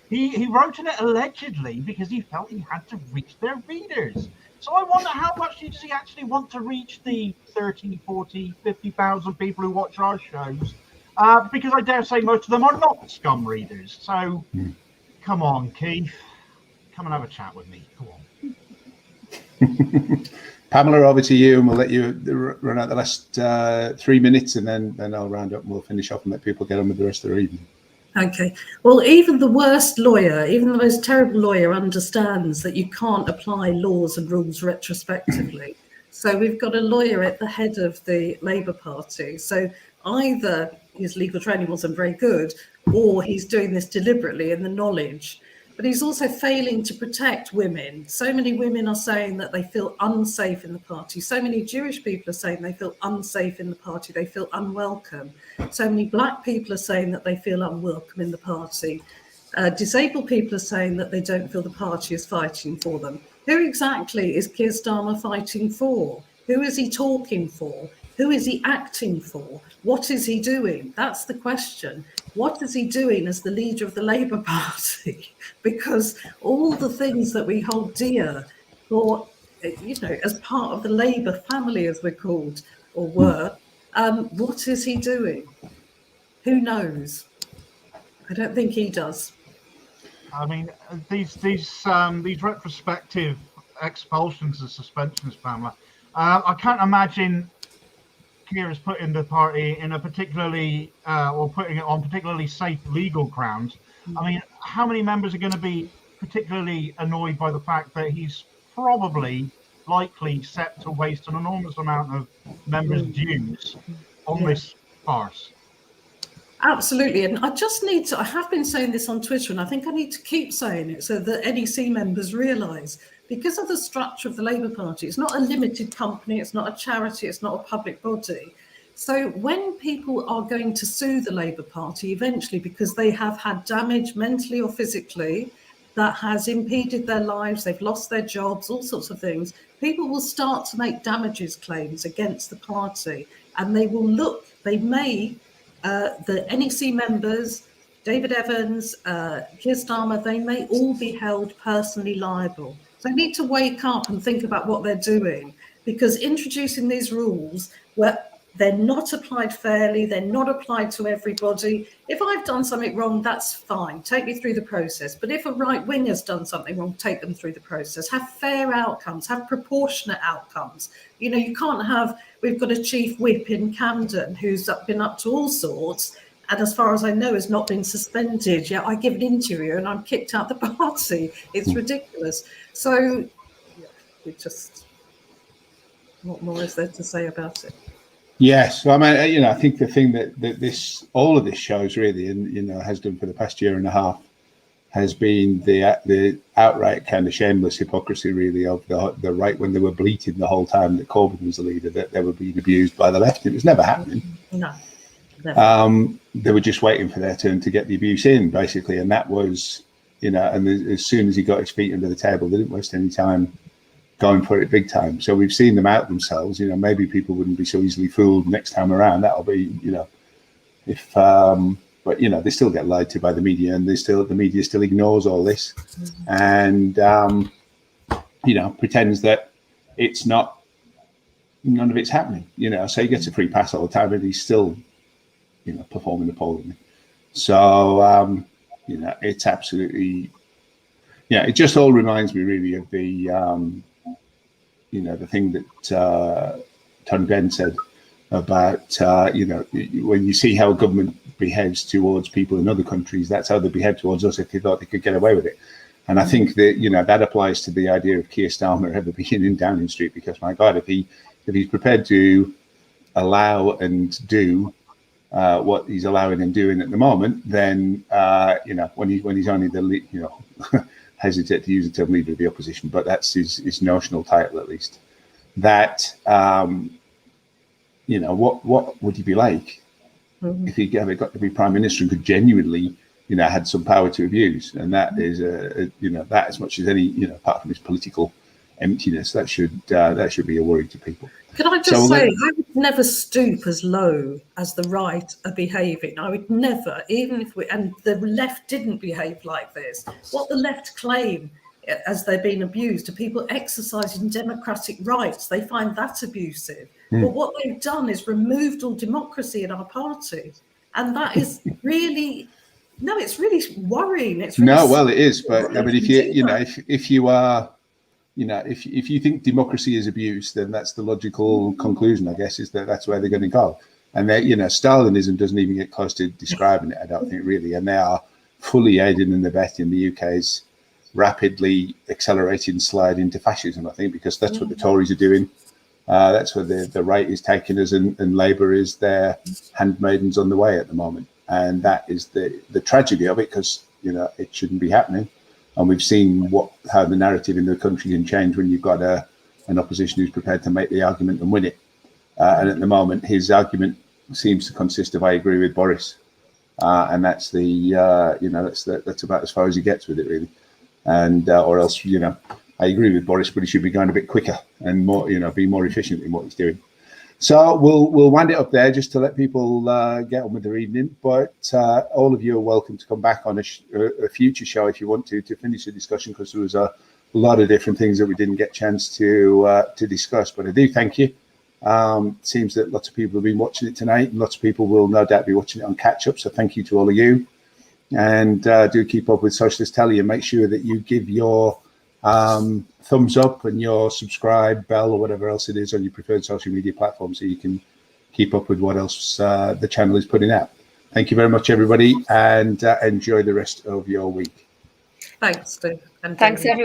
he wrote in it allegedly because he felt he had to reach their readers. So I wonder how much does he actually want to reach the 30, 40, 50,000 people who watch our shows? Because I dare say most of them are not scum readers. So come on, Keith. Come and have a chat with me. Go on. Pamela, over to you, and we'll let you run out the last 3 minutes, and then I'll round up and we'll finish off and let people get on with the rest of their evening. Okay. Well, even the worst lawyer, even the most terrible lawyer, understands that you can't apply laws and rules retrospectively. So we've got a lawyer at the head of the Labour Party. So either his legal training wasn't very good, or he's doing this deliberately in the knowledge. But he's also failing to protect women. So many women are saying that they feel unsafe in the party. So many Jewish people are saying they feel unsafe in the party. They feel unwelcome. So many black people are saying that they feel unwelcome in the party. Disabled people are saying that they don't feel the party is fighting for them. Who exactly is Keir Starmer fighting for? Who is he talking for? Who is he acting for? What is he doing? That's the question. What is he doing as the leader of the Labour Party? Because all the things that we hold dear, or as part of the Labour family, as we're called or were, what is he doing? Who knows? I don't think he does. I mean, these retrospective expulsions and suspensions, Pamela. I can't imagine Keir is putting the party in a particularly, or putting it on particularly safe legal grounds. I mean, how many members are going to be particularly annoyed by the fact that he's probably likely set to waste an enormous amount of members' dues on this farce? Absolutely. And I have been saying this on Twitter, and I think I need to keep saying it so that NEC members realise, because of the structure of the Labour Party, it's not a limited company, it's not a charity, it's not a public body. So when people are going to sue the Labour Party eventually because they have had damage mentally or physically that has impeded their lives, they've lost their jobs, all sorts of things, people will start to make damages claims against the party, and they may the NEC members, David Evans, Keir Starmer, they may all be held personally liable. So they need to wake up and think about what they're doing, because introducing these rules where they're not applied fairly, they're not applied to everybody. If I've done something wrong, that's fine. Take me through the process. But if a right winger's done something wrong, take them through the process. Have fair outcomes, have proportionate outcomes. You can't have, we've got a chief whip in Camden who's been up to all sorts, and as far as I know has not been suspended. Yet I give an interview and I'm kicked out the party. It's ridiculous. So what more is there to say about it? Yes, I mean, I think the thing that all of this shows really, and has done for the past year and a half, has been the outright kind of shameless hypocrisy, really, of the right, when they were bleating the whole time that Corbyn was the leader, that they were being abused by the left. It was never happening. No, never. They were just waiting for their turn to get the abuse in, basically, and that was, and as soon as he got his feet under the table, they didn't waste any time going for it big time. So we've seen them out themselves. Maybe people wouldn't be so easily fooled next time around. That'll be, but they still get lied to by the media, and the media still ignores all this, and pretends that it's not, none of it's happening. So he gets a free pass all the time, and he's still, performing appallingly. So it's absolutely, it just all reminds me really of the the thing that Tony Benn said about, when you see how government behaves towards people in other countries, that's how they behave towards us if they thought they could get away with it. And I think that, that applies to the idea of Keir Starmer ever being in Downing Street, because, my God, if he's prepared to allow and do what he's allowing and doing at the moment, then, when he's only the, hesitate to use the term leader of the opposition, but that's his notional title, at least, that, what would he be like if he ever got to be prime minister and could genuinely, had some power to abuse, and that is that as much as any, apart from his political emptiness, that should be a worry to people. Can I just say, I would never stoop as low as the right are behaving. I would never, even if and the left didn't behave like this. What the left claim as they're being abused are people exercising democratic rights. They find that abusive. But what they've done is removed all democracy in our party. And that is really, it's really worrying. It's really well, it is. But I mean, if you are, if you think democracy is abuse, then that's the logical conclusion, I guess, is that that's where they're going to go. And Stalinism doesn't even get close to describing it, I don't think, really. And they are fully aiding and abetting the UK's rapidly accelerating slide into fascism, I think, because that's what the Tories are doing. That's where the right is taking us, and Labour is their handmaidens on the way at the moment. And that is the tragedy of it, because, it shouldn't be happening. And we've seen how the narrative in the country can change when you've got an opposition who's prepared to make the argument and win it. And at the moment, his argument seems to consist of, I agree with Boris. And that's that's about as far as he gets with it, really. And or else, I agree with Boris, but he should be going a bit quicker and more, be more efficient in what he's doing. So we'll wind it up there just to let people get on with their evening. But all of you are welcome to come back on a future show if you want to finish the discussion, because there was a lot of different things that we didn't get a chance to discuss. But I do thank you. It seems that lots of people have been watching it tonight, and lots of people will no doubt be watching it on catch up. So thank you to all of you. And do keep up with Socialist Telly, and make sure that you give your thumbs up and your subscribe bell or whatever else it is on your preferred social media platform, so you can keep up with what else the channel is putting out. Thank you very much, everybody, and enjoy the rest of your week. Thanks, Steve. Thanks, everyone.